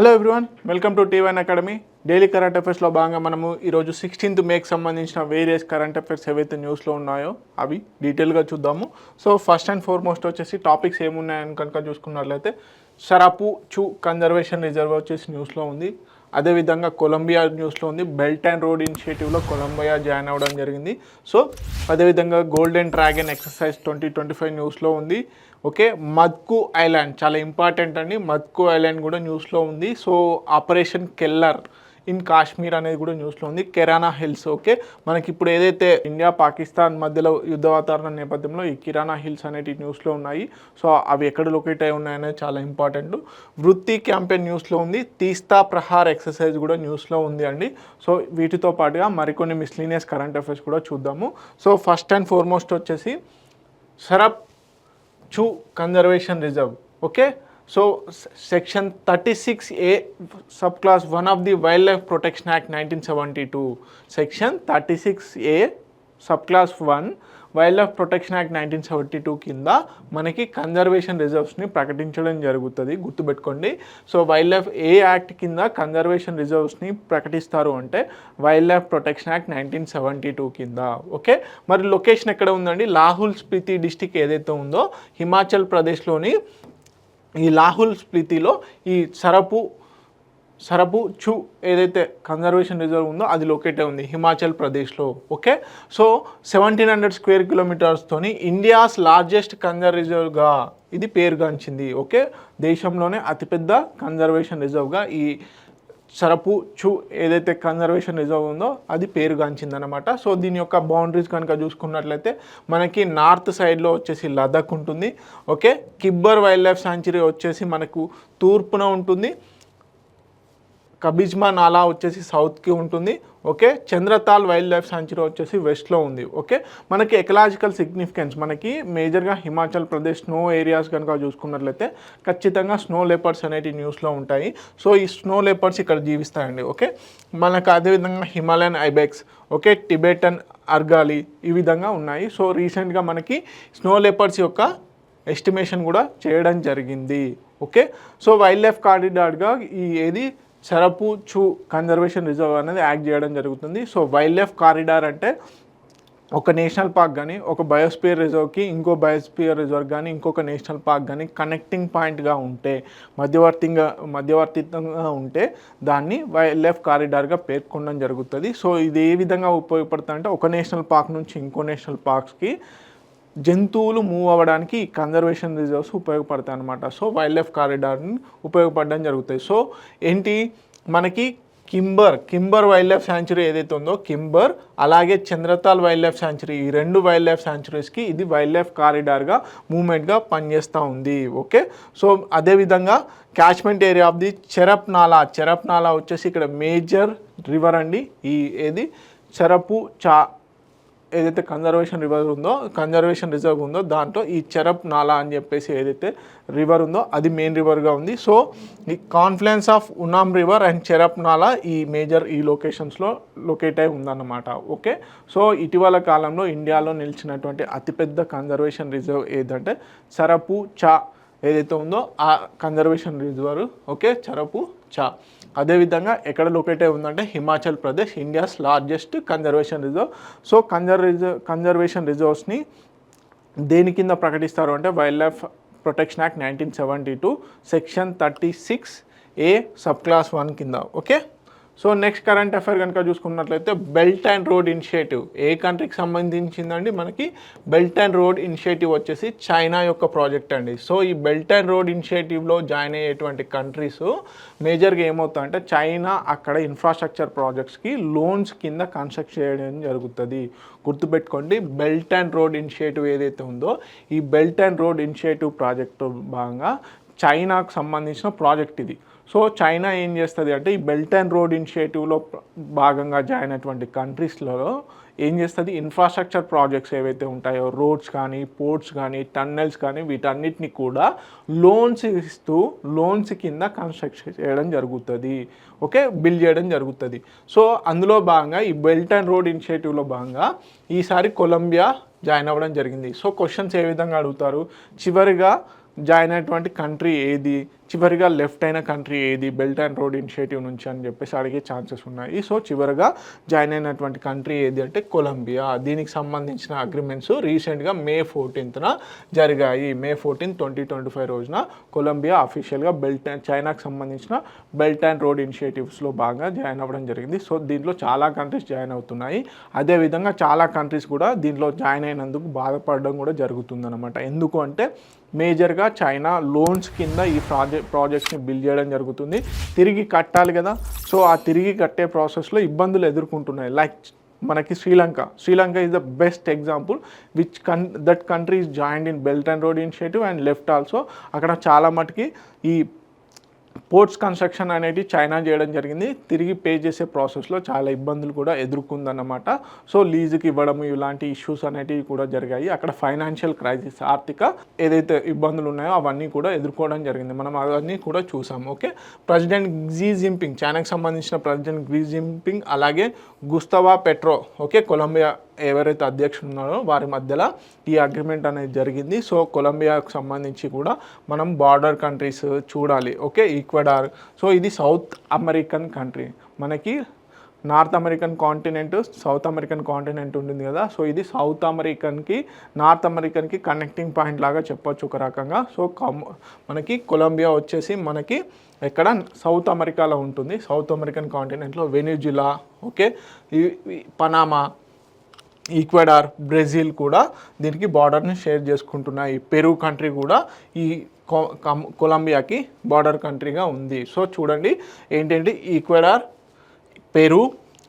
Hello everyone, welcome to T one academy. Daily current అఫైర్స్లో భాగంగా మనము ఈరోజు 16th మేకి సంబంధించిన వేరియస్ కరెంట్ అఫైర్స్ ఏవైతే న్యూస్లో ఉన్నాయో అవి డీటెయిల్గా చూద్దాము. సో ఫస్ట్ అండ్ ఫార్మోస్ట్ వచ్చేసి టాపిక్స్ ఏమున్నాయని కనుక చూసుకున్నట్లయితే సరపు చు కన్జర్వేషన్ రిజర్వ్ వచ్చేసి న్యూస్లో ఉంది. అదేవిధంగా కొలంబియా న్యూస్లో ఉంది. బెల్ట్ అండ్ రోడ్ ఇనిషియేటివ్లో కొలంబియా జాయిన్ అవ్వడం జరిగింది. సో అదేవిధంగా గోల్డెన్ డ్రాగన్ ఎక్సర్సైజ్ 2025 న్యూస్లో ఉంది. ఓకే, మద్కు ఐలాండ్ చాలా ఇంపార్టెంట్ అండి. మద్కు ఐలాండ్ కూడా న్యూస్లో ఉంది. So operation Keller in Kashmir అనేది కూడా న్యూస్లో ఉంది. కిరాణా హిల్స్, ఓకే, మనకి ఇప్పుడు ఏదైతే ఇండియా పాకిస్తాన్ మధ్యలో యుద్ధ వాతావరణం నేపథ్యంలో ఈ కిరాణా హిల్స్ అనేటి న్యూస్లో ఉన్నాయి. సో అవి ఎక్కడ లొకేట్ అయి ఉన్నాయనేది చాలా ఇంపార్టెంట్. వృత్తి క్యాంపెయిన్ న్యూస్లో ఉంది. తీస్తా ప్రహార్ ఎక్సర్సైజ్ కూడా న్యూస్లో ఉంది అండి. సో వీటితో పాటుగా మరికొన్ని మిస్లీనియస్ కరెంట్ అఫైర్స్ కూడా చూద్దాము. సో ఫస్ట్ అండ్ ఫార్మోస్ట్ వచ్చేసి సరప్ చు conservation reserve. Okay, so section 36A sub clause 1 of the wild life protection act 1972. Section 36A sub clause 1 wild life protection act 1972 కింద మనకి కన్జర్వేషన్ రిజర్వ్స్ని ప్రకటించడం జరుగుతుంది, గుర్తుపెట్టుకోండి. సో వైల్డ్ లైఫ్ ఏ act కింద conservation రిజర్వ్స్ని ప్రకటిస్తారు అంటే వైల్డ్ లైఫ్ ప్రొటెక్షన్ యాక్ట్ 1972 కింద. Okay, మరి లొకేషన్ ఎక్కడ ఉందండి? లాహుల్ స్పితి డిస్టిక్ ఏదైతే ఉందో హిమాచల్ ప్రదేశ్లోని ఈ లాహుల్ స్పితిలో ఈ సరపు చు ఏదైతే కన్జర్వేషన్ రిజర్వ్ ఉందో అది లొకేట్ ఉంది హిమాచల్ ప్రదేశ్లో. ఓకే, సో 1700 స్క్వేర్ కిలోమీటర్స్తోని ఇండియాస్ లార్జెస్ట్ కన్జర్వ్ రిజర్వ్గా ఇది పేరుగాంచింది. ఓకే, దేశంలోనే అతిపెద్ద కన్జర్వేషన్ రిజర్వ్గా ఈ సరపు చు ఏదైతే కన్జర్వేషన్ రిజర్వ్ ఉందో అది పేరుగాంచిందనమాట. సో దీని యొక్క బౌండరీస్ కనుక చూసుకున్నట్లయితే మనకి నార్త్ సైడ్లో వచ్చేసి లదాఖ్ ఉంటుంది. ఓకే, కిబ్బర్ వైల్డ్ లైఫ్ శాంచురీ వచ్చేసి మనకు తూర్పున ఉంటుంది. కబిజ్మా నాలా వచ్చేసి సౌత్కి ఉంటుంది. ఓకే, చంద్రతాల్ వైల్డ్ లైఫ్ శాంచురీ వచ్చేసి వెస్ట్లో ఉంది. ఓకే, మనకి ఎకలాజికల్ సిగ్నిఫికెన్స్ మనకి మేజర్గా హిమాచల్ ప్రదేశ్ స్నో ఏరియాస్ కనుక చూసుకున్నట్లయితే ఖచ్చితంగా స్నో లెపర్డ్స్ అనేటి న్యూస్లో ఉంటాయి. సో ఈ స్నో లెపర్డ్స్ ఇక్కడ జీవిస్తాయండి. ఓకే, మనకు అదేవిధంగా హిమాలయన్ ఐబెక్స్, ఓకే, టిబెటన్ అర్గాలి ఈ విధంగా ఉన్నాయి. సో రీసెంట్గా మనకి స్నో లెపర్డ్స్ యొక్క ఎస్టిమేషన్ కూడా చేయడం జరిగింది. ఓకే, సో వైల్డ్ లైఫ్ కారిడార్గా ఈ ఏది సరపు చు కన్జర్వేషన్ రిజర్వ్ అనేది యాక్ట్ చేయడం జరుగుతుంది. సో వైల్డ్ లైఫ్ కారిడార్ అంటే ఒక నేషనల్ పార్క్ కానీ ఒక బయోస్పియర్ రిజర్వ్కి ఇంకో బయోస్పియర్ రిజర్వ్ కానీ ఇంకొక నేషనల్ పార్క్ కానీ కనెక్టింగ్ పాయింట్గా ఉంటే మధ్యవర్తిత్వంగా ఉంటే దాన్ని వైల్డ్ లైఫ్ కారిడార్గా పేర్కొనడం జరుగుతుంది. సో ఇది ఏ విధంగా ఉపయోగపడుతుంది అంటే ఒక నేషనల్ పార్క్ నుంచి ఇంకో నేషనల్ పార్క్స్కి జంతువులు మూవ్ అవ్వడానికి ఈ కన్జర్వేషన్ రిజర్వ్స్ ఉపయోగపడతాయి అన్నమాట. సో వైల్డ్ లైఫ్ కారిడార్ని ఉపయోగపడడం జరుగుతాయి. సో ఏంటి మనకి కింబర్ వైల్డ్ లైఫ్ శాంచురీ ఏదైతే ఉందో కింబర్ అలాగే చంద్రతాల్ వైల్డ్ లైఫ్ శాంచురీ ఈ రెండు వైల్డ్ లైఫ్ శాంచురీస్కి ఇది వైల్డ్ లైఫ్ కారిడార్గా మూవ్మెంట్గా పనిచేస్తూ ఉంది. ఓకే, సో అదేవిధంగా క్యాచ్మెంట్ ఏరియా ఆఫ్ ది చెరప్ నాలా వచ్చేసి ఇక్కడ మేజర్ రివర్ అండి. ఈ ఏది సరపు చా ఏదైతే కన్జర్వేషన్ రిజర్వ్ ఉందో దాంట్లో ఈ చెరప్ నాలా అని చెప్పేసి ఏదైతే రివర్ ఉందో అది మెయిన్ రివర్గా ఉంది. సో ఈ కాన్ఫ్లుయెన్స్ ఆఫ్ ఉన్నామ్ రివర్ అండ్ చెరప్ నాలా ఈ మేజర్ ఈ లొకేషన్స్లో లొకేట్ అయి ఉందన్నమాట. ఓకే, సో ఇటీవల కాలంలో ఇండియాలో నిలిచినటువంటి అతిపెద్ద కన్జర్వేషన్ రిజర్వ్ ఏదంటే సరపు చా ఏదైతే ఉందో ఆ కన్జర్వేషన్ రిజర్వ్. ఓకే, సరపు చా అదేవిధంగా ఎక్కడ లొకేట్ అయి ఉందంటే Himachal Pradesh, India's largest conservation reserve. So conservation రిజర్వ్స్ని దేని కింద ప్రకటిస్తారు అంటే wild life protection act 1972 section 36A sub clause 1 కింద. Okay, so next current affair కనుక చూసుకున్నట్లయితే బెల్ట్ అండ్ రోడ్ ఇనిషియేటివ్ ఏ కంట్రీకి సంబంధించిందండి? మనకి బెల్ట్ అండ్ రోడ్ ఇనిషియేటివ్ వచ్చేసి చైనా యొక్క ప్రాజెక్ట్ అండి. సో ఈ బెల్ట్ అండ్ రోడ్ ఇనిషియేటివ్లో జాయిన్ అయ్యేటువంటి కంట్రీస్ మేజర్గా ఏమవుతుందంటే చైనా అక్కడ ఇన్ఫ్రాస్ట్రక్చర్ ప్రాజెక్ట్స్కి లోన్స్ కింద కన్స్ట్రక్ట్ చేయడం జరుగుతుంది. గుర్తుపెట్టుకోండి, బెల్ట్ అండ్ రోడ్ ఇనిషియేటివ్ ఏదైతే ఉందో ఈ belt and road initiative project భాగంగా చైనాకు సంబంధించిన ప్రాజెక్ట్ ఇది. సో చైనా ఏం చేస్తుంది అంటే ఈ బెల్ట్ అండ్ రోడ్ ఇనిషియేటివ్లో భాగంగా జాయిన్ అయినటువంటి కంట్రీస్లలో ఏం చేస్తుంది, ఇన్ఫ్రాస్ట్రక్చర్ ప్రాజెక్ట్స్ ఏవైతే ఉంటాయో రోడ్స్ కానీ పోర్ట్స్ కానీ టన్నెల్స్ కానీ వీటన్నిటిని కూడా లోన్స్ కింద కన్స్ట్రక్ట్ చేయడం జరుగుతుంది. ఓకే, బిల్డ్ చేయడం జరుగుతుంది. సో అందులో భాగంగా ఈ బెల్ట్ అండ్ రోడ్ ఇనిషియేటివ్లో భాగంగా ఈసారి కొలంబియా జాయిన్ అవ్వడం జరిగింది. సో క్వశ్చన్స్ ఏ విధంగా అడుగుతారు, చివరిగా జాయిన్ అయినటువంటి కంట్రీ ఏది, చివరిగా లెఫ్ట్ అయిన కంట్రీ ఏది బెల్ట్ అండ్ రోడ్ ఇనిషియేటివ్ నుంచి అని చెప్పేసి అడిగే ఛాన్సెస్ ఉన్నాయి. సో చివరిగా జాయిన్ అయినటువంటి కంట్రీ ఏది అంటే కొలంబియా. దీనికి సంబంధించిన అగ్రిమెంట్స్ రీసెంట్గా మే 14న జరిగాయి. మే 14, 2025 రోజున కొలంబియా అఫీషియల్గా చైనాకు సంబంధించిన బెల్ట్ అండ్ రోడ్ ఇనిషియేటివ్స్లో భాగంగా జాయిన్ అవ్వడం జరిగింది. సో దీంట్లో చాలా కంట్రీస్ జాయిన్ అవుతున్నాయి. అదేవిధంగా చాలా కంట్రీస్ కూడా దీంట్లో జాయిన్ అయినందుకు బాధపడడం కూడా జరుగుతుందన్నమాట. ఎందుకు అంటే మేజర్గా చైనా లోన్స్ కింద ఈ ప్రాజెక్ట్స్ని బిల్డ్ చేయడం జరుగుతుంది. తిరిగి కట్టాలి కదా. సో ఆ తిరిగి కట్టే ప్రాసెస్లో ఇబ్బందులు ఎదుర్కొంటున్నాయి. లైక్ మనకి Sri Lanka is the best example that country is joined in belt and road initiative and left also. అక్కడ చాలా మటుకి ఈ పోర్ట్స్ కన్స్ట్రక్షన్ అనేది చైనా చేయడం జరిగింది. తిరిగి పే చేసే ప్రాసెస్లో చాలా ఇబ్బందులు కూడా ఎదుర్కొందన్నమాట. సో లీజుకి ఇవ్వడం ఇలాంటి ఇష్యూస్ అనేటివి కూడా జరిగాయి. అక్కడ ఫైనాన్షియల్ క్రైసిస్, ఆర్థిక ఏదైతే ఇబ్బందులు ఉన్నాయో అవన్నీ కూడా ఎదుర్కోవడం జరిగింది. మనం అవన్నీ కూడా చూసాం. ఓకే, ప్రెసిడెంట్ క్సీ జిన్పింగ్, చైనాకి సంబంధించిన ప్రెసిడెంట్ క్సీ జిన్పింగ్, అలాగే గుస్తవో పెట్రో, ఓకే, కొలంబియా ఎవరైతే అధ్యక్షులు ఉన్నారో వారి మధ్యలో ఈ అగ్రిమెంట్ అనేది జరిగింది. సో కొలంబియాకు సంబంధించి కూడా మనం బార్డర్ కంట్రీస్ చూడాలి. Okay, Ecuador. సో ఇది సౌత్ అమెరికన్ కంట్రీ. మనకి north American continent, south American continent ఉంటుంది కదా. సో ఇది సౌత్ అమెరికన్కి నార్త్ అమెరికన్కి కనెక్టింగ్ పాయింట్ లాగా చెప్పొచ్చు ఒక రకంగా. సో మనకి కొలంబియా వచ్చేసి మనకి ఎక్కడ సౌత్ అమెరికాలో ఉంటుంది. సౌత్ అమెరికన్ కాంటినెంట్లో Venezuela, okay, Panama, Ecuador, Brazil కూడా దీనికి బార్డర్ని షేర్ చేసుకుంటున్నాయి. పెరు కంట్రీ కూడా ఈ కొలంబియాకి బార్డర్ కంట్రీగా ఉంది. సో చూడండి ఏంటంటే Ecuador, Peru,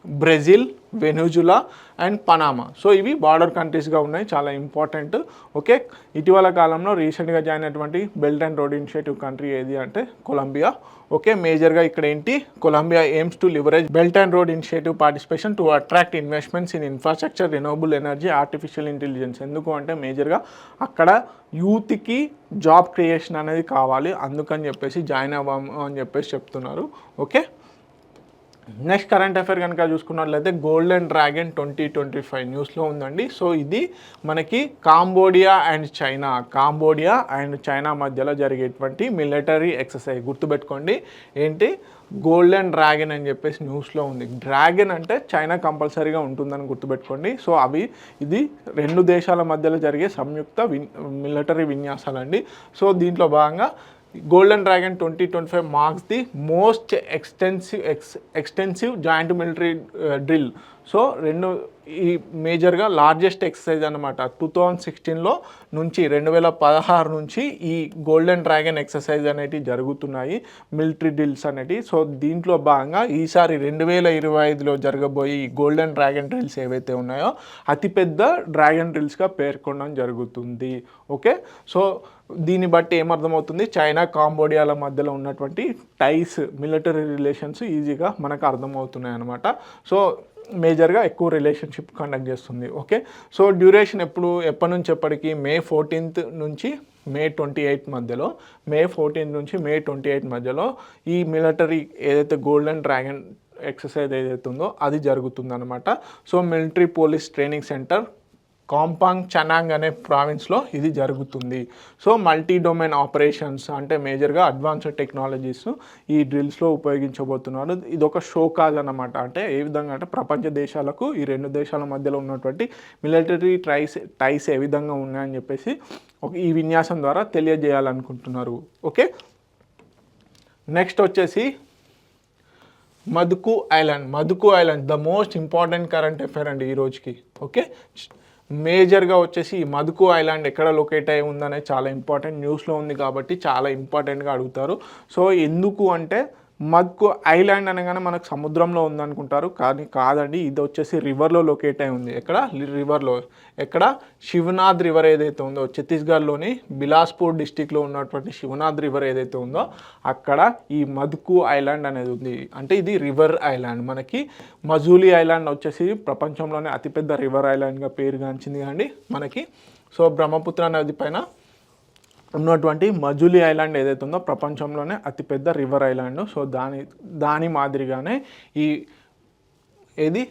Brazil, Venezuela and Panama. So ఇవి బార్డర్ కంట్రీస్గా ఉన్నాయి, చాలా ఇంపార్టెంట్. ఓకే, ఇటీవల కాలంలో రీసెంట్గా జాయిన్ అయినటువంటి belt and road initiative country ఏది అంటే కొలంబియా. ఓకే, మేజర్గా ఇక్కడ ఏంటి, Colombia aims to leverage belt and road initiative participation to attract investments in infrastructure, renewable energy, artificial intelligence. ఎందుకు అంటే మేజర్గా అక్కడ యూత్కి జాబ్ క్రియేషన్ అనేది కావాలి, అందుకని చెప్పేసి జాయిన్ అవ్వము అని చెప్పేసి చెప్తున్నారు. ఓకే, నెక్స్ట్ కరెంట్ అఫైర్ కనుక చూసుకున్నట్లయితే గోల్డెన్ డ్రాగన్ 2025 న్యూస్లో ఉందండి. సో ఇది మనకి కాంబోడియా అండ్ చైనా మధ్యలో జరిగేటువంటి మిలిటరీ ఎక్సర్సైజ్. గుర్తుపెట్టుకోండి ఏంటి, గోల్డెన్ డ్రాగన్ అని చెప్పేసి న్యూస్లో ఉంది. డ్రాగన్ అంటే చైనా కంపల్సరీగా ఉంటుందని గుర్తుపెట్టుకోండి. సో ఇది రెండు దేశాల మధ్యలో జరిగే సంయుక్త మిలిటరీ విన్యాసాలండి. సో దీంట్లో భాగంగా golden dragon 2025 marks the most extensive joint military drill. So ఈ మేజర్గా లార్జెస్ట్ ఎక్సర్సైజ్ అనమాట. 2016లో నుంచి 2016 నుంచి ఈ గోల్డెన్ డ్రాగన్ ఎక్సర్సైజ్ అనేటివి జరుగుతున్నాయి, మిలిటరీ డ్రిల్స్ అనేటివి. సో దీంట్లో భాగంగా ఈసారి 2025లో జరగబోయే ఈ గోల్డెన్ డ్రాగన్ డ్రిల్స్ ఏవైతే ఉన్నాయో అతిపెద్ద డ్రాగన్ డ్రిల్స్గా పేర్కొనడం జరుగుతుంది. ఓకే, సో దీన్ని బట్టి ఏమర్థమవుతుంది, చైనా కాంబోడియాల మధ్యలో ఉన్నటువంటి మిలిటరీ రిలేషన్స్ ఈజీగా మనకు అర్థమవుతున్నాయి అన్నమాట. సో మేజర్గా ఎక్కువ రిలేషన్షిప్ కండక్ట్ చేస్తుంది. ఓకే, సో డ్యూరేషన్ ఎప్పటి నుంచి ఎప్పటికి మే 14 నుంచి మే 28 మధ్యలో, మే 14 నుంచి మే 28 మధ్యలో ఈ మిలిటరీ ఏదైతే గోల్డెన్ డ్రాగన్ ఎక్సర్సైజ్ ఏదైతే ఉందో అది జరుగుతుందన్నమాట. So military police training centre Kampong Chhnang అనే ప్రావిన్స్లో ఇది జరుగుతుంది. సో మల్టీ డొమైన్ ఆపరేషన్స్ అంటే మేజర్గా అడ్వాన్స్డ్ టెక్నాలజీస్ ఈ డ్రిల్స్లో ఉపయోగించబోతున్నారు. ఇది ఒక షో కాజ్ అన్నమాట. అంటే ఏ విధంగా అంటే ప్రపంచ దేశాలకు ఈ రెండు దేశాల మధ్యలో ఉన్నటువంటి మిలిటరీ టైస్ ఏ విధంగా ఉన్నాయని చెప్పేసి ఈ విన్యాసం ద్వారా తెలియజేయాలనుకుంటున్నారు. ఓకే, నెక్స్ట్ వచ్చేసి మదుకు island the most important current affair అండి ఈ రోజుకి. ఓకే, మేజర్గా వచ్చేసి ఈ మదుకు ఐలాండ్ ఎక్కడ లొకేట్ అయి ఉందనేది చాలా ఇంపార్టెంట్, న్యూస్లో ఉంది కాబట్టి చాలా ఇంపార్టెంట్గా అడుగుతారు. సో ఎందుకు అంటే మద్కు ఐలాండ్ అనగానే మనకు సముద్రంలో ఉందనుకుంటారు, కానీ కాదండి. ఇది వచ్చేసి రివర్లో లొకేట్ అయి ఉంది. ఎక్కడ శివనాథ్ రివర్ ఏదైతే ఉందో, ఛత్తీస్గఢ్లోని బిలాస్పూర్ డిస్టిక్లో ఉన్నటువంటి శివనాథ్ రివర్ ఏదైతే ఉందో అక్కడ ఈ మద్కు ఐలాండ్ అనేది ఉంది. అంటే ఇది రివర్ ఐలాండ్. మనకి మజూలీ ఐలాండ్ వచ్చేసి ప్రపంచంలోనే అతిపెద్ద రివర్ ఐలాండ్గా పేరుగాంచింది అండి మనకి. సో బ్రహ్మపుత్ర నది పైన ఉన్నటువంటి మజులీ ఐలాండ్ ఏదైతే ఉందో ప్రపంచంలోనే అతిపెద్ద రివర్ ఐలాండ్. సో దాని మాదిరిగానే ఏది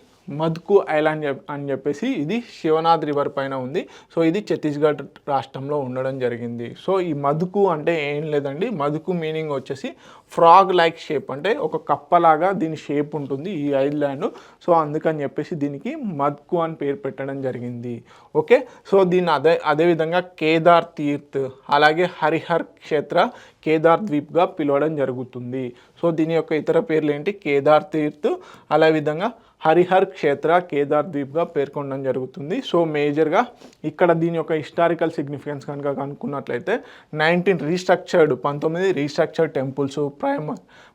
మద్కు ఐలాండ్ అని చెప్పేసి ఇది శివనాథ్ రివర్ పైన ఉంది. సో ఇది ఛత్తీస్గఢ్ రాష్ట్రంలో ఉండడం జరిగింది. సో ఈ మద్కు అంటే ఏం లేదండి, మద్కు మీనింగ్ వచ్చేసి ఫ్రాగ్ లైక్ షేప్, అంటే ఒక కప్పలాగా దీని షేప్ ఉంటుంది ఈ ఐలాండ్. సో అందుకని చెప్పేసి దీనికి మద్కు అని పేరు పెట్టడం జరిగింది. ఓకే, సో దీన్ని అదేవిధంగా కేదార్ తీర్థ్ అలాగే హరిహర్ క్షేత్ర కేదార్ ద్వీప్గా పిలవడం జరుగుతుంది. సో దీని యొక్క ఇతర పేర్లు ఏంటి, కేదార్ తీర్థ్ అలా విధంగా హరిహర్ క్షేత్ర కేదార్ ద్వీప్గా పేర్కొనడం జరుగుతుంది. సో మేజర్గా ఇక్కడ దీని యొక్క హిస్టారికల్ సిగ్నిఫికెన్స్ కనుక కనుక్కున్నట్లయితే 19 restructured temples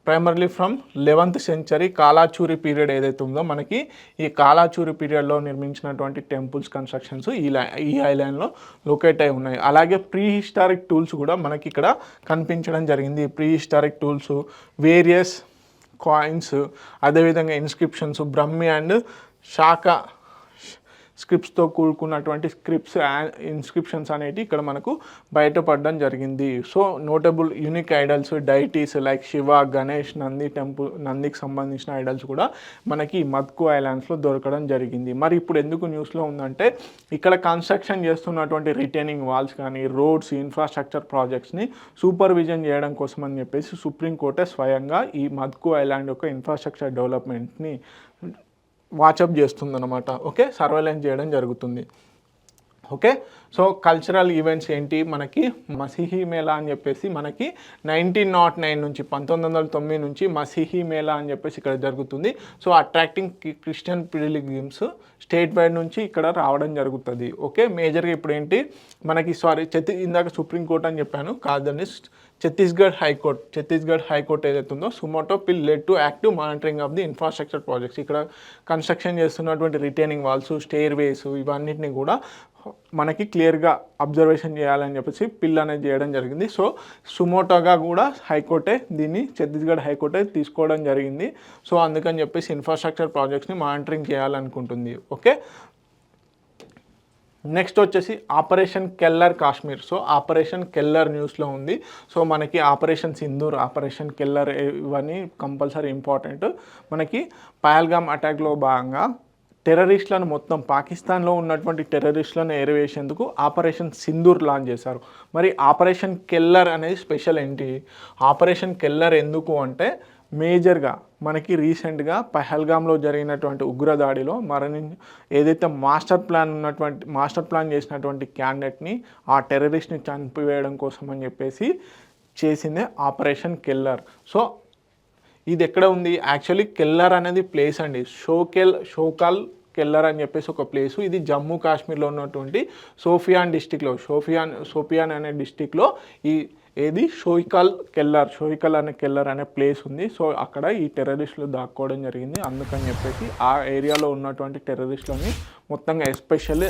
primarily from 11th century Kalachuri period ఏదైతే ఉందో మనకి ఈ కాలాచూరి పీరియడ్లో నిర్మించినటువంటి టెంపుల్స్ కన్స్ట్రక్షన్స్ ఈ ఐలాండ్లో లొకేట్ అయి ఉన్నాయి. అలాగే ప్రీ హిస్టారిక్ టూల్స్ కూడా మనకి ఇక్కడ కనిపించడం జరిగింది. Pre historic tools, various coins, అదేవిధంగా ఇన్స్క్రిప్షన్స్, బ్రహ్మి అండ్ శాఖ స్క్రిప్ట్స్తో కూడుకున్నటువంటి ఇన్స్క్రిప్షన్స్ అనేవి ఇక్కడ మనకు బయటపడడం జరిగింది. So notable unique idols, deities like Shiva, Ganesh, నందికి సంబంధించిన ఐడల్స్ కూడా మనకి మద్కు ఐలాండ్స్లో దొరకడం జరిగింది. మరి ఇప్పుడు ఎందుకు న్యూస్లో ఉందంటే ఇక్కడ కన్స్ట్రక్షన్ చేస్తున్నటువంటి రిటైనింగ్ వాల్స్ కానీ రోడ్స్, ఇన్ఫ్రాస్ట్రక్చర్ ప్రాజెక్ట్స్ని సూపర్విజన్ చేయడం కోసం అని చెప్పేసి సుప్రీంకోర్టే స్వయంగా ఈ మద్కు ఐలాండ్ యొక్క ఇన్ఫ్రాస్ట్రక్చర్ డెవలప్మెంట్ని వాచప్ చేస్తుందన్నమాట. ఓకే, సర్వేలెన్స్ చేయడం జరుగుతుంది. ఓకే, సో కల్చరల్ ఈవెంట్స్ ఏంటి, మనకి మసీహీ మేళా అని చెప్పేసి మనకి 1909 నుంచి 1909 నుంచి మసీహీ మేళా అని చెప్పేసి ఇక్కడ జరుగుతుంది. So attracting Christian pilgrims state wide నుంచి ఇక్కడ రావడం జరుగుతుంది. ఓకే, మేజర్గా ఇప్పుడు ఏంటి మనకి ఇందాక సుప్రీంకోర్టు అని చెప్పాను కాదండి, ఛత్తీస్గఢ్ హైకోర్ట్ ఏదైతే ఉందో సుమోటో పిల్ led to active monitoring of the infrastructure projects. ఇక్కడ కన్స్ట్రక్షన్ చేస్తున్నటువంటి రిటైనింగ్ వాల్స్, స్టేర్ వేస్ ఇవన్నిటిని కూడా మనకి క్లియర్గా అబ్జర్వేషన్ చేయాలని చెప్పేసి పిల్ అనేది చేయడం జరిగింది. సో సుమోటోగా కూడా ఛత్తీస్గఢ్ హైకోర్టే తీసుకోవడం జరిగింది. సో అందుకని చెప్పేసి ఇన్ఫ్రాస్ట్రక్చర్ ప్రాజెక్ట్స్ని మానిటరింగ్ చేయాలనుకుంటుంది. ఓకే, నెక్స్ట్ వచ్చేసి operation Keller Kashmir. So operation Keller న్యూస్లో ఉంది. సో మనకి ఆపరేషన్ సింధూర్, ఆపరేషన్ కెల్లర్ ఇవన్నీ కంపల్సరీ ఇంపార్టెంట్. మనకి పహల్గామ్ అటాక్లో భాగంగా టెర్రరిస్టులను మొత్తం పాకిస్తాన్లో ఉన్నటువంటి టెర్రరిస్టులను ఏరివేసేందుకు ఆపరేషన్ సింధూర్ లాంచ్ చేశారు. మరి ఆపరేషన్ కెల్లర్ అనేది స్పెషల్ ఏంటి, ఆపరేషన్ కెల్లర్ ఎందుకు అంటే మేజర్గా మనకి రీసెంట్గా పహల్గామ్లో జరిగినటువంటి ఉగ్రదాడిలో ఏదైతే మాస్టర్ ప్లాన్ చేసినటువంటి క్యాండిడేట్ని ఆ టెర్రరిస్ట్ని చంపివేయడం కోసం అని చెప్పేసి చేసిందే ఆపరేషన్ కెల్లర్. సో ఇది ఎక్కడ ఉంది, యాక్చువల్లీ కెల్లర్ అనేది ప్లేస్ అండి, షోకాల్ కెల్లర్ అని చెప్పేసి ఒక ప్లేసు. ఇది జమ్మూ కాశ్మీర్లో ఉన్నటువంటి షోపియాన్ అనే డిస్టిక్లో షోయికల్ అనే కెల్లర్ అనే ప్లేస్ ఉంది. సో అక్కడ ఈ టెర్రరిస్టులు దాక్కోవడం జరిగింది. అందుకని చెప్పేసి ఆ ఏరియాలో ఉన్నటువంటి టెర్రరిస్టులని మొత్తంగా ఎస్పెషల్లీ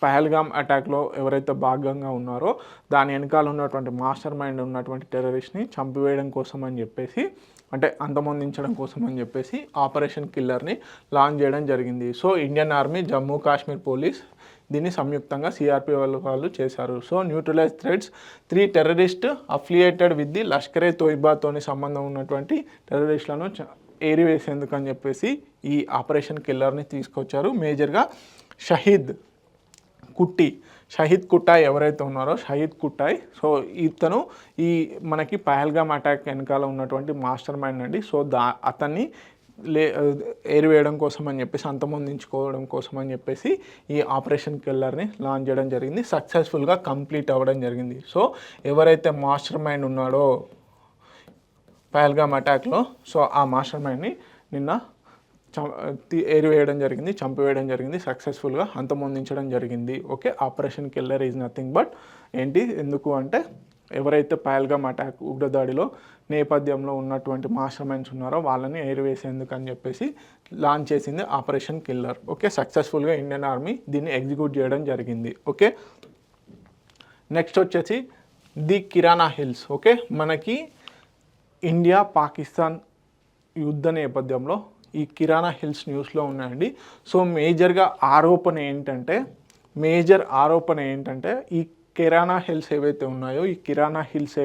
పహల్గామ్ అటాక్లో ఎవరైతే భాగంగా ఉన్నారో దాని వెనకాల ఉన్నటువంటి మాస్టర్ మైండ్ ఉన్నటువంటి టెర్రరిస్ట్ని చంపివేయడం కోసం అని చెప్పేసి, అంటే అంతమొందించడం కోసం అని చెప్పేసి ఆపరేషన్ కిల్లర్ని లాంచ్ చేయడం జరిగింది. So Indian army, Jammu Kashmir police దీన్ని సంయుక్తంగా సిఆర్పి వాళ్ళు చేశారు. So neutralize threats 3 terrorist affiliated with the Lashkare తోయిబాతోని సంబంధం ఉన్నటువంటి టెర్రరిస్టులను ఏరివేసేందుకు అని చెప్పేసి ఈ ఆపరేషన్ కిల్లర్ని తీసుకొచ్చారు. మేజర్గా షహీద్ కుట్టాయ్ ఎవరైతే ఉన్నారో షహీద్ కుట్టాయ్, సో ఇతను ఈ మనకి పహల్గామ్ అటాక్ వెనకాల ఉన్నటువంటి మాస్టర్ మైండ్ అండి. సో అతన్ని ఏరివేయడం కోసం అని చెప్పేసి, అంతమొందించుకోవడం కోసం అని చెప్పేసి ఈ ఆపరేషన్ కిల్లర్ని లాంచ్ చేయడం జరిగింది. సక్సెస్ఫుల్గా కంప్లీట్ అవ్వడం జరిగింది. సో ఎవరైతే మాస్టర్ మైండ్ ఉన్నాడో పహల్గామ్ అటాక్లో, సో ఆ మాస్టర్ మైండ్ని నిన్న ఏరివేయడం జరిగింది, చంపివేయడం జరిగింది, సక్సెస్ఫుల్గా అంతమొందించడం జరిగింది. Okay, operation killer is nothing but ఎందుకు అంటే ఎవరైతే పహల్గామ్ అటాక్ ఉగ్రదాడిలో నేపథ్యంలో ఉన్నటువంటి మాస్టర్ మైండ్స్ ఉన్నారో వాళ్ళని ఏరివేసేందుకు అని చెప్పేసి లాంచ్ చేసింది ఆపరేషన్ కిల్లర్. ఓకే, సక్సెస్ఫుల్గా ఇండియన్ ఆర్మీ దీన్ని ఎగ్జిక్యూట్ చేయడం జరిగింది. ఓకే, నెక్స్ట్ వచ్చేసి ది కిరాణా హిల్స్. ఓకే, మనకి ఇండియా పాకిస్తాన్ యుద్ధ నేపథ్యంలో ఈ కిరాణా హిల్స్ న్యూస్లో ఉన్నాయండి. సో మేజర్ ఆరోపణ ఏంటంటే ఈ కిరాణా హిల్స్ ఏవైతే ఉన్నాయో, ఈ కిరాణా హిల్స్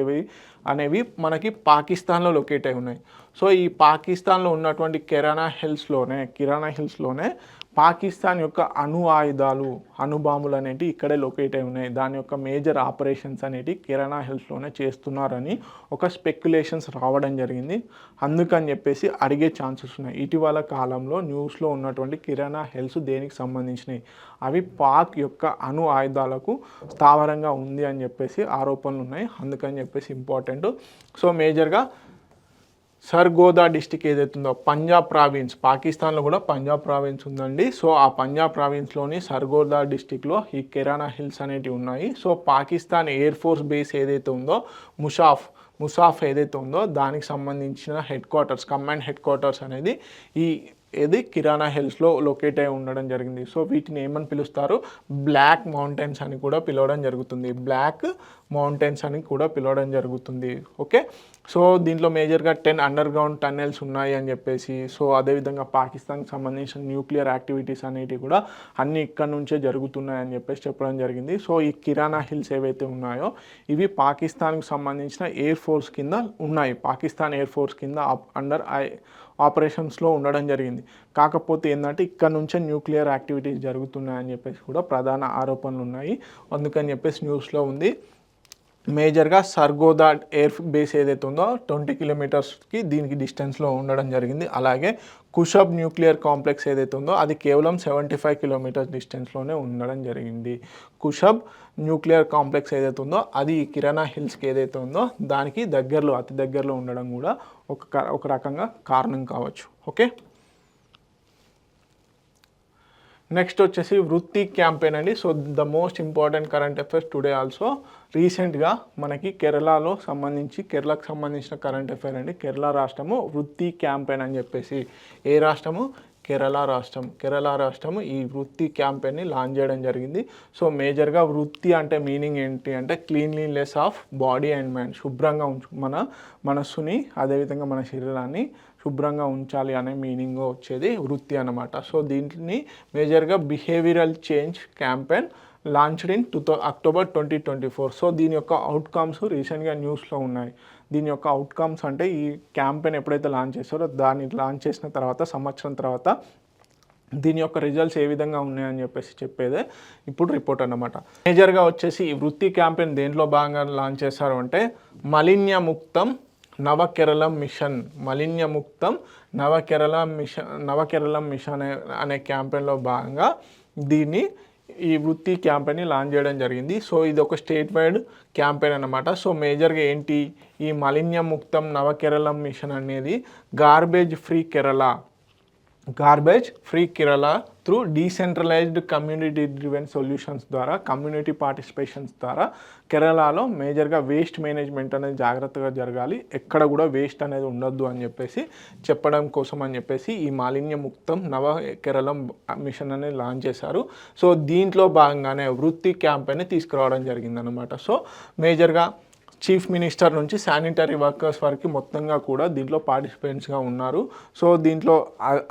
అనేవి మనకి పాకిస్తాన్లో లొకేట్ అయి ఉన్నాయి. సో ఈ పాకిస్తాన్లో ఉన్నటువంటి కిరాణా హిల్స్లోనే పాకిస్తాన్ యొక్క అణు ఆయుధాలు, అణుబాంబులు అనేటివి ఇక్కడే లొకేట్ అయి ఉన్నాయి. దాని యొక్క మేజర్ ఆపరేషన్స్ అనేటివి కిరాణా హిల్స్లోనే చేస్తున్నారని ఒక స్పెక్యులేషన్స్ రావడం జరిగింది. అందుకని చెప్పేసి అడిగే ఛాన్సెస్ ఉన్నాయి. ఇటీవల కాలంలో న్యూస్లో ఉన్నటువంటి కిరాణా హిల్స్ దేనికి సంబంధించినవి, అవి పాక్ యొక్క అణు ఆయుధాలకు స్థావరంగా ఉంది అని చెప్పేసి ఆరోపణలు ఉన్నాయి. అందుకని చెప్పేసి ఇంపార్టెంట్. సో మేజర్గా సర్గోదా డిస్టిక్ ఏదైతే ఉందో పంజాబ్ ప్రావిన్స్, పాకిస్తాన్లో కూడా పంజాబ్ ప్రావిన్స్ ఉందండి. సో ఆ పంజాబ్ ప్రావిన్స్లోని సర్గోదా డిస్టిక్లో ఈ కిరాణా హిల్స్ అనేటివి ఉన్నాయి. So Pakistan air force base ఏదైతే ఉందో ముసాఫ్ ఏదైతే ఉందో దానికి సంబంధించిన కమాండ్ హెడ్ క్వార్టర్స్ అనేది ఇది కిరాణా హిల్స్లో లొకేట్ అయి ఉండడం జరిగింది. సో వీటిని ఏమని పిలుస్తారు, బ్లాక్ మౌంటైన్స్ అని కూడా పిలవడం జరుగుతుంది. ఓకే, సో దీంట్లో మేజర్గా 10 అండర్ గ్రౌండ్ టన్నెల్స్ ఉన్నాయి అని చెప్పేసి, సో అదేవిధంగా పాకిస్తాన్కి సంబంధించిన న్యూక్లియర్ యాక్టివిటీస్ అనేటివి కూడా అన్నీ ఇక్కడ నుంచే జరుగుతున్నాయని చెప్పేసి చెప్పడం జరిగింది. సో ఈ కిరాణా హిల్స్ ఏవైతే ఉన్నాయో ఇవి పాకిస్తాన్కి సంబంధించిన ఎయిర్ ఫోర్స్ కింద ఉన్నాయి. పాకిస్తాన్ ఎయిర్ ఫోర్స్ కింద అండర్ ఆపరేషన్స్లో ఉండడం జరిగింది. కాకపోతే ఏంటంటే ఇక్కడ నుంచే న్యూక్లియర్ యాక్టివిటీస్ జరుగుతున్నాయని చెప్పేసి కూడా ప్రధాన ఆరోపణలు ఉన్నాయి. అందుకని చెప్పేసి న్యూస్లో ఉంది. మేజర్గా సర్గోదా ఎయిర్ బేస్ ఏదైతే ఉందో 20 కిలోమీటర్స్కి దీనికి డిస్టెన్స్లో ఉండడం జరిగింది. అలాగే కుషబ్ న్యూక్లియర్ కాంప్లెక్స్ ఏదైతే ఉందో అది కేవలం 75 కిలోమీటర్స్ డిస్టెన్స్లోనే ఉండడం జరిగింది. కుషబ్ న్యూక్లియర్ కాంప్లెక్స్ ఏదైతే ఉందో అది కిరాణా హిల్స్కి ఏదైతే ఉందో దానికి అతి దగ్గరలో ఉండడం కూడా ఒక రకంగా కారణం కావచ్చు. ఓకే, నెక్స్ట్ వచ్చేసి వృత్తి క్యాంపెయిన్ అండి. So the most important current affairs today also. రీసెంట్గా మనకి కేరళకు సంబంధించిన కరెంట్ అఫైర్ అండి. కేరళ రాష్ట్రము వృత్తి క్యాంపెయిన్ అని చెప్పేసి, ఏ రాష్ట్రము, కేరళ రాష్ట్రము ఈ వృత్తి క్యాంపెయిన్ని లాంచ్ చేయడం జరిగింది. సో మేజర్గా వృత్తి అంటే మీనింగ్ ఏంటి అంటే cleanliness of body and mind, శుభ్రంగా మన మనస్సుని అదేవిధంగా మన శరీరాన్ని శుభ్రంగా ఉంచాలి అనే మీనింగ్ వచ్చేది వృత్తి అన్నమాట. సో దీంట్ని మేజర్గా behavioural change campaign launched in October 2024. So దీని యొక్క అవుట్కమ్స్ రీసెంట్గా న్యూస్లో ఉన్నాయి. దీని యొక్క అవుట్కమ్స్ అంటే ఈ క్యాంపెయిన్ ఎప్పుడైతే లాంచ్ చేస్తారో దాన్ని లాంచ్ చేసిన తర్వాత సంవత్సరం తర్వాత దీని యొక్క రిజల్ట్స్ ఏ విధంగా ఉన్నాయని చెప్పేసి చెప్పేదే ఇప్పుడు రిపోర్ట్ అన్నమాట. మేజర్గా వచ్చేసి ఈ వృత్తి క్యాంపెయిన్ దేంట్లో భాగంగా లాంచ్ చేశారు అంటే మలిన్యముక్తం నవకేరళం మిషన్ అనే క్యాంపెయిన్లో భాగంగా ఈ వృత్తి క్యాంపెయిన్ని లాంచ్ చేయడం జరిగింది. సో ఇది ఒక స్టేట్ వైడ్ క్యాంపెయిన్ అన్నమాట. సో మేజర్గా ఏంటి, ఈ మలిన్యముక్తం నవకేరళం మిషన్ అనేది garbage free Kerala through decentralised community driven solutions ద్వారా, కమ్యూనిటీ పార్టిసిపేషన్స్ ద్వారా కేరళలో మేజర్గా వేస్ట్ మేనేజ్మెంట్ అనేది జాగ్రత్తగా జరగాలి, ఎక్కడ కూడా వేస్ట్ అనేది ఉండొద్దు అని చెప్పేసి చెప్పడం కోసం అని చెప్పేసి ఈ మాలిన్యముక్తం నవ కేరళం మిషన్ అనేది లాంచ్ చేశారు. సో దీంట్లో భాగంగానే వృత్తి క్యాంపెయిన్ని తీసుకురావడం జరిగిందనమాట. సో మేజర్గా చీఫ్ మినిస్టర్ నుంచి శానిటరీ వర్కర్స్ వరకు మొత్తంగా కూడా దీంట్లో పార్టిసిపెంట్స్గా ఉన్నారు. సో దీంట్లో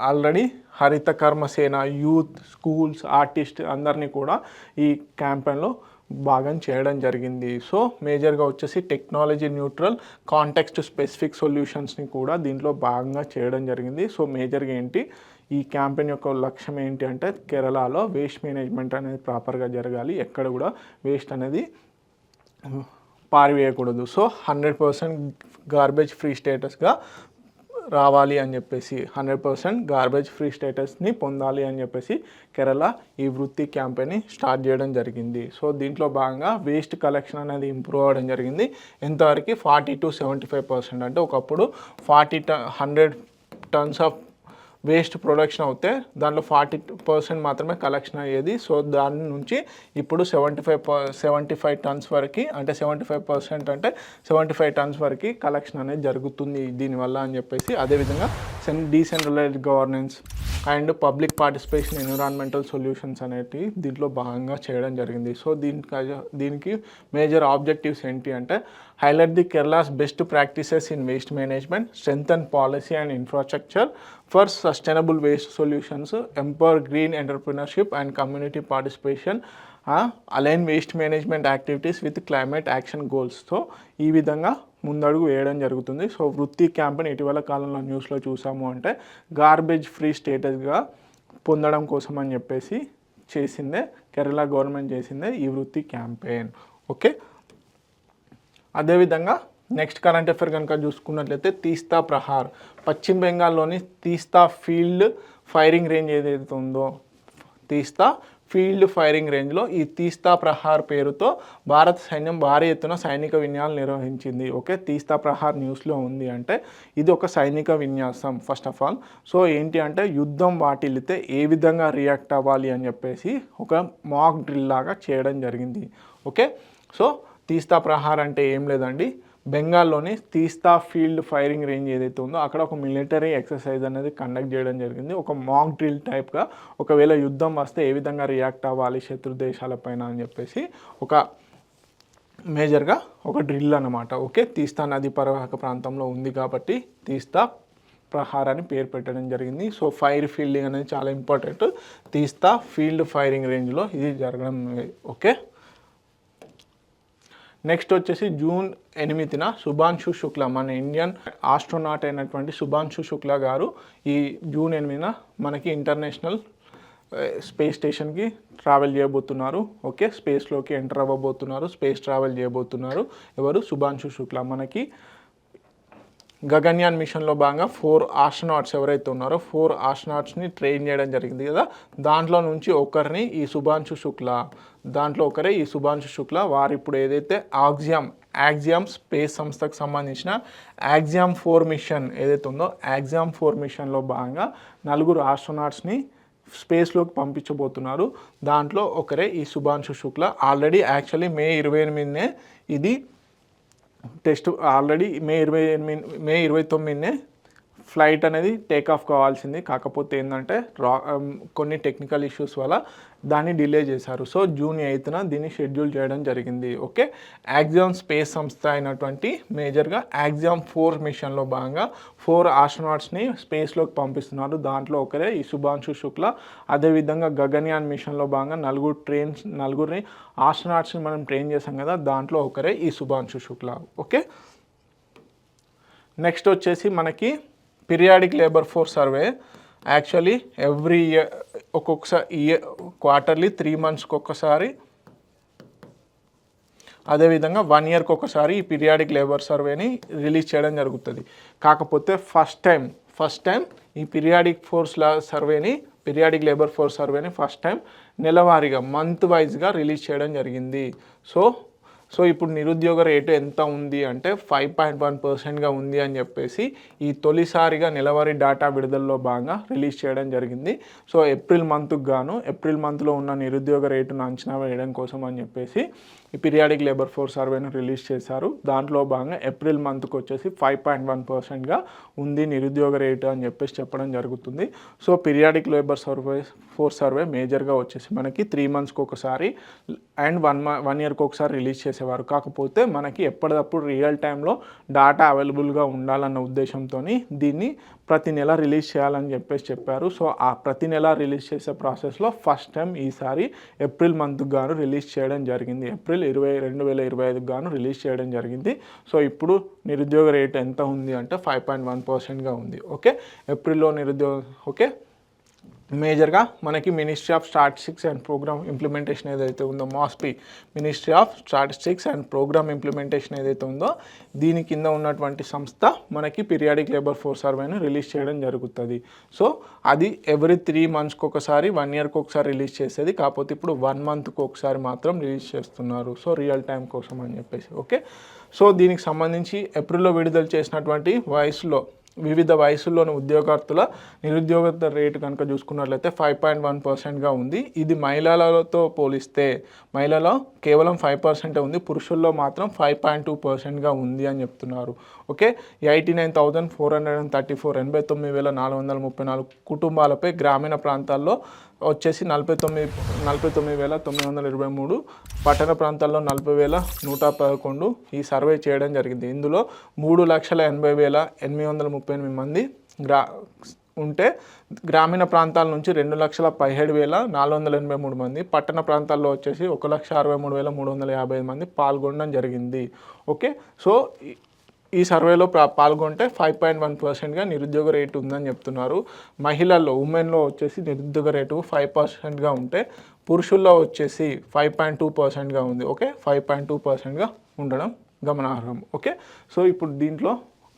ఆల్రెడీ హరిత కర్మసేన, యూత్, స్కూల్స్, ఆర్టిస్ట్ అందరినీ కూడా ఈ క్యాంపెయిన్లో భాగం చేయడం జరిగింది. సో మేజర్గా వచ్చేసి టెక్నాలజీ న్యూట్రల్ కాంటెక్స్ట్ స్పెసిఫిక్ సొల్యూషన్స్ని కూడా దీంట్లో భాగంగా చేయడం జరిగింది. సో మేజర్గా ఏంటి, ఈ క్యాంపెయిన్ యొక్క లక్ష్యం ఏంటి అంటే కేరళలో వేస్ట్ మేనేజ్మెంట్ అనేది ప్రాపర్గా జరగాలి, ఎక్కడ కూడా వేస్ట్ అనేది పారివేయకూడదు. సో 100% గార్బేజ్ ఫ్రీ స్టేటస్గా రావాలి అని చెప్పేసి, 100% గార్బేజ్ ఫ్రీ స్టేటస్ని పొందాలి అని చెప్పేసి కేరళ ఈ వృత్తి క్యాంపెయిన్ని స్టార్ట్ చేయడం జరిగింది. సో దీంట్లో భాగంగా వేస్ట్ కలెక్షన్ అనేది ఇంప్రూవ్ అవ్వడం జరిగింది. ఎంతవరకు 40 to 75%. అంటే ఒకప్పుడు 100 tons ఆఫ్ వేస్ట్ ప్రొడక్షన్ అవుతే దాంట్లో 40% మాత్రమే కలెక్షన్ అయ్యేది. సో దాని నుంచి ఇప్పుడు 75 tons వరకు, అంటే 75% అంటే 75 tons వరకు కలెక్షన్ అనేది జరుగుతుంది దీనివల్ల అని చెప్పేసి, అదేవిధంగా decentralised governance and public participation, environmental solutions అనేటివి దీంట్లో భాగంగా చేయడం జరిగింది. సో దీనికి మేజర్ ఆబ్జెక్టివ్స్ ఏంటి అంటే highlight the Kerala's best practices in waste management, strengthen policy and infrastructure for sustainable waste solutions, empower green entrepreneurship and community participation, align waste management activities with climate action goals. So ఈ విధంగా ముందడుగు వేయడం జరుగుతుంది. So వృత్తి campaign ఇటీవల కాలంలో న్యూస్లో చూసాము అంటే గార్బేజ్ ఫ్రీ స్టేటస్గా పొందడం కోసం అని చెప్పేసి చేసిందే కేరళ గవర్నమెంట్ చేసిందే ఈ వృత్తి క్యాంపెయిన్. ఓకే, అదేవిధంగా నెక్స్ట్ కరెంట్ అఫేర్ కనుక చూసుకున్నట్లయితే తీస్తా ప్రహార్, పశ్చిమ బెంగాల్లోని తీస్తా ఫీల్డ్ ఫైరింగ్ రేంజ్ ఏదైతే ఉందో తీస్తా ఫీల్డ్ ఫైరింగ్ రేంజ్లో ఈ తీస్తా ప్రహార్ పేరుతో భారత సైన్యం భారీ ఎత్తున సైనిక విన్యాసాలు నిర్వహించింది. ఓకే, తీస్తా ప్రహార్ న్యూస్లో ఉంది అంటే ఇది ఒక సైనిక విన్యాసం ఫస్ట్ ఆఫ్ ఆల్. సో ఏంటి అంటే యుద్ధం వాటిల్లితే ఏ విధంగా రియాక్ట్ అవ్వాలి అని చెప్పేసి ఒక మాక్ డ్రిల్ లాగా చేయడం జరిగింది. ఓకే, సో తీస్తా ప్రహార్ అంటే ఏం లేదండి, బెంగాల్లోని తీస్తా ఫీల్డ్ ఫైరింగ్ రేంజ్ ఏదైతే ఉందో అక్కడ ఒక మిలిటరీ ఎక్సర్సైజ్ అనేది కండక్ట్ చేయడం జరిగింది. ఒక మాక్ డ్రిల్ టైప్గా ఒకవేళ యుద్ధం వస్తే ఏ విధంగా రియాక్ట్ అవ్వాలి శత్రు దేశాలపైన అని చెప్పేసి ఒక మేజర్గా ఒక డ్రిల్ అన్నమాట. ఓకే, తీస్తా నది పరివాహక ప్రాంతంలో ఉంది కాబట్టి తీస్తా ప్రహార్ అని పేరు పెట్టడం జరిగింది. సో ఫైర్ ఫీల్డింగ్ అనేది చాలా ఇంపార్టెంట్. తీస్తా ఫీల్డ్ ఫైరింగ్ రేంజ్లో ఇది జరగడం. ఓకే, నెక్స్ట్ వచ్చేసి జూన్ 8న శుభాంశు శుక్లా, మన ఇండియన్ ఆస్ట్రోనాట్ అయినటువంటి శుభాంశు శుక్లా గారు ఈ జూన్ 8న మనకి ఇంటర్నేషనల్ స్పేస్ స్టేషన్కి ట్రావెల్ చేయబోతున్నారు. ఓకే, స్పేస్లోకి ఎంటర్ అవ్వబోతున్నారు, స్పేస్ ట్రావెల్ చేయబోతున్నారు. ఎవరు? శుభాంశు శుక్లా. మనకి గగన్యాన్ మిషన్లో భాగంగా 4 ఆస్ట్రోనాట్స్ ఎవరైతే ఉన్నారో 4 ఆస్ట్రోనాట్స్ని ట్రైన్ చేయడం జరిగింది కదా, దాంట్లో నుంచి ఒకరిని ఈ శుభాంశు శుక్లా, వారు ఇప్పుడు ఏదైతే యాక్సియామ్ స్పేస్ సంస్థకు సంబంధించిన యాక్సియామ్ 4 మిషన్ ఏదైతే ఉందో యాక్సియామ్ 4 మిషన్లో భాగంగా 4 ఆస్ట్రోనాట్స్ని స్పేస్లోకి పంపించబోతున్నారు. దాంట్లో ఒకరే ఈ శుభాంశు శుక్లా. ఆల్రెడీ యాక్చువల్లీ మే 28నే ఇది టెస్ట్, ఆల్రెడీ మే 29నే ఫ్లైట్ అనేది టేక్ ఆఫ్ కావాల్సింది. కాకపోతే ఏంటంటే కొన్ని టెక్నికల్ ఇష్యూస్ వల్ల దాన్ని డిలే చేశారు. సో జూన్ 8న దీన్ని షెడ్యూల్ చేయడం జరిగింది. ఓకే, యాక్సియామ్ స్పేస్ సంస్థ అయినటువంటి మేజర్గా యాక్సియామ్ 4 మిషన్లో భాగంగా 4 ఆస్ట్రోనాట్స్ని స్పేస్లోకి పంపిస్తున్నారు. దాంట్లో ఒకరే ఈ శుభాంశు శుక్లా. అదేవిధంగా గగన్యాన్ మిషన్లో భాగంగా 4 ఆస్ట్రోనాట్స్ని మనం ట్రైన్ చేసాం కదా, దాంట్లో ఒకరే ఈ శుభాంశు శుక్లా. ఓకే, నెక్స్ట్ వచ్చేసి మనకి periodic labour force survey. Actually every year quarterly 3 మంత్స్కి ఒకసారి, అదేవిధంగా 1 ఇయర్కి ఒకసారి ఈ పీరియాడిక్ లేబర్ సర్వేని రిలీజ్ చేయడం జరుగుతుంది. కాకపోతే ఫస్ట్ టైం ఈ పీరియాడిక్ లేబర్ ఫోర్స్ సర్వేని ఫస్ట్ టైం నెలవారీగా మంత్ వైజ్గా రిలీజ్ చేయడం జరిగింది. సో ఇప్పుడు నిరుద్యోగ రేటు ఎంత ఉంది అంటే 5.1%గా ఉంది అని చెప్పేసి ఈ తొలిసారిగా నెలవారీ డేటా విడుదలలో భాగంగా రిలీజ్ చేయడం జరిగింది. సో ఏప్రిల్ మంత్లో ఉన్న నిరుద్యోగ రేటును అంచనా వేయడం కోసం అని చెప్పేసి ఈ పీరియాడిక్ లేబర్ ఫోర్స్ సర్వేను రిలీజ్ చేశారు. దాంట్లో భాగంగా ఏప్రిల్ మంత్కి వచ్చేసి 5.1%గా ఉంది నిరుద్యోగ రేటు అని చెప్పేసి చెప్పడం జరుగుతుంది. So periodic labour force survey మేజర్గా వచ్చేసి మనకి 3 మంత్స్కి ఒకసారి అండ్ 1 ఇయర్కి ఒకసారి రిలీజ్ చేసేవారు. కాకపోతే మనకి ఎప్పటికప్పుడు రియల్ టైంలో డేటా అవైలబుల్గా ఉండాలన్న ఉద్దేశంతో దీన్ని ప్రతి నెల రిలీజ్ చేయాలని చెప్పారు. సో ఆ ప్రతి నెల రిలీజ్ చేసే ప్రాసెస్లో ఫస్ట్ టైం ఈసారి ఏప్రిల్ మంత్కి గాను రిలీజ్ చేయడం జరిగింది. ఏప్రిల్ 2025 గాను రిలీజ్ చేయడం జరిగింది. సో ఇప్పుడు నిరుద్యోగ రేటు ఎంత ఉంది అంటే 5.1%గా ఉంది. ఓకే, ఏప్రిల్లో ఓకే, మేజర్గా మనకి ministry of statistics and programme implementation ఏదైతే ఉందో MOSPI, ministry of statistics and programme implementation ఏదైతే ఉందో దీని కింద ఉన్నటువంటి సంస్థ మనకి పీరియాడిక్ లేబర్ ఫోర్స్ సర్వేను రిలీజ్ చేయడం జరుగుతుంది. సో అది ఎవ్రీ 3 మంత్స్కి ఒకసారి 1 ఇయర్కి ఒకసారి రిలీజ్ చేసేది. కాకపోతే ఇప్పుడు 1 మంత్కి ఒకసారి మాత్రం రిలీజ్ చేస్తున్నారు. సో రియల్ టైం కోసం అని చెప్పేసి. ఓకే, సో దీనికి సంబంధించి ఏప్రిల్లో విడుదల చేసినటువంటి వివిధ వయసుల్లోని ఉద్యోగార్థుల నిరుద్యోగ రేటు కనుక చూసుకున్నట్లయితే 5.1%గా ఉంది. ఇది మహిళలతో పోలిస్తే మహిళలో కేవలం 5% ఉంది, పురుషుల్లో మాత్రం 5.2%గా ఉంది అని చెప్తున్నారు. ఓకే, 89,434 89,434 కుటుంబాలపై గ్రామీణ ప్రాంతాల్లో వచ్చేసి 49,923, పట్టణ ప్రాంతాల్లో 40,111 ఈ సర్వే చేయడం జరిగింది. ఇందులో 3,80,838 మంది ఉంటే గ్రామీణ ప్రాంతాల నుంచి 2,17,483 మంది, పట్టణ ప్రాంతాల్లో వచ్చేసి 1,63,355 మంది పాల్గొనడం జరిగింది. ఓకే, సో ఈ సర్వేలో పాల్గొంటే 5.1%గా నిరుద్యోగ రేటు ఉందని చెప్తున్నారు. మహిళల్లో ఉమెన్లో వచ్చేసి నిరుద్యోగ రేటు 5%గా ఉంటే పురుషుల్లో వచ్చేసి 5.2%గా ఉంది. ఓకే, 5.2%గా ఉండడం గమనార్హం. ఓకే, సో ఇప్పుడు దీంట్లో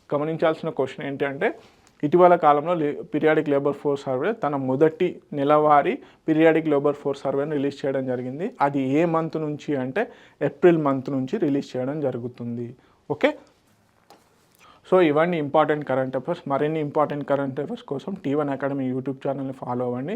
గమనించాల్సిన క్వశ్చన్ ఏంటి అంటే ఇటీవల కాలంలో పీరియాడిక్ లేబర్ ఫోర్స్ సర్వే తన మొదటి నెలవారీ పీరియాడిక్ లేబర్ ఫోర్స్ సర్వేను రిలీజ్ చేయడం జరిగింది. అది ఏ మంత్ నుంచి అంటే ఏప్రిల్ మంత్ నుంచి రిలీజ్ చేయడం జరుగుతుంది. ఓకే, సో ఇవన్నీ ఇంపార్టెంట్ కరెంట్ అఫైర్స్. మరిన్ని ఇంపార్టెంట్ కరెంట్ అఫైర్స్ కోసం T1 అకాడమీ యూట్యూబ్ ఛానల్ని ఫాలో అవ్వండి.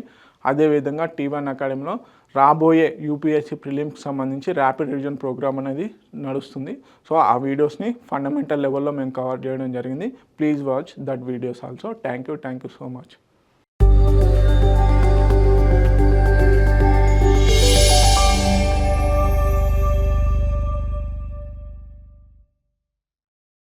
అదేవిధంగా T1 అకాడమీలో రాబోయే యూపీఎస్సీ ప్రిలిమ్స్కి సంబంధించి ర్యాపిడ్ రివిజన్ ప్రోగ్రామ్ అనేది నడుస్తుంది. సో ఆ వీడియోస్ని ఫండమెంటల్ లెవెల్లో మేము కవర్ చేయడం జరిగింది. Please watch that videos also. Thank you so much.